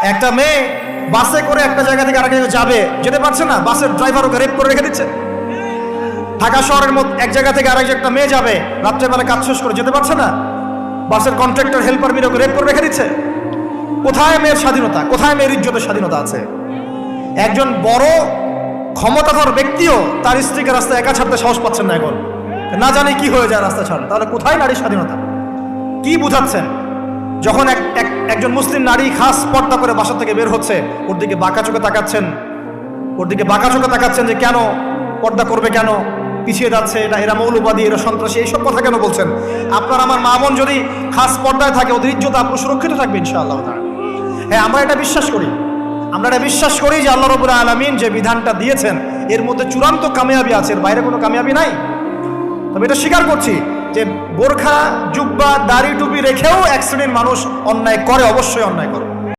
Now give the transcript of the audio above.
একটা মেয়ে বাসে করে একটা জায়গা থেকে আরেক জায়গায় যাবে, যেতে পারছে না, বাসের ড্রাইভার ওকে রেপ করে রেখে দিচ্ছে। ঢাকা শহরের মধ্যে এক জায়গা থেকে আরেক একটা মেয়ে যাবে, রাত্রেবেলা কাজ শেষ করে যেতে পারছে না, বাসের কন্ট্রাক্টর হেল্পার মিলে ওকে রেপ করে রেখে দিচ্ছে। কোথায় মেয়ের স্বাধীনতা, কোথায় মেয়ের ইজ্জতের স্বাধীনতা আছে? একজন বড় ক্ষমতাধর ব্যক্তিও তার স্ত্রীকে রাস্তায় একা ছাড়তে সাহস পাচ্ছেন না এখন, না জানি কি হয়ে যায় রাস্তা ছাড়লে। তাহলে কোথায় নারীর স্বাধীনতা? কি বুঝাচ্ছেন? যখন একজন মুসলিম নারী খাস পর্দা করে বাসা থেকে বের হচ্ছে, ওর দিকে বাঁকা চোখে তাকাচ্ছেন যে কেন পর্দা করবে, কেন পিছিয়ে যাচ্ছে, এরা মৌলবাদী, এরা সন্ত্রাসী, এইসব কথা কেন বলছেন? আপনার আমার মা বোন যদি খাস পর্দায় থাকে, ওদের ইজ্জত আপনি সুরক্ষিত থাকবে ইনশাআল্লাহ তাআলা। হ্যাঁ, আমরা এটা বিশ্বাস করি যে আল্লাহ রাব্বুল আলামিন যে বিধানটা দিয়েছেন এর মধ্যে চূড়ান্ত কামিয়াবি আছে, এর বাইরে কোনো কামিয়াবি নাই। তবে এটা স্বীকার করছি যে বোরখা, জুব্বা, দাড়ি, টুপি রেখেও এক শ্রেণীর মানুষ অন্যায় করে, অবশ্যই অন্যায় করে।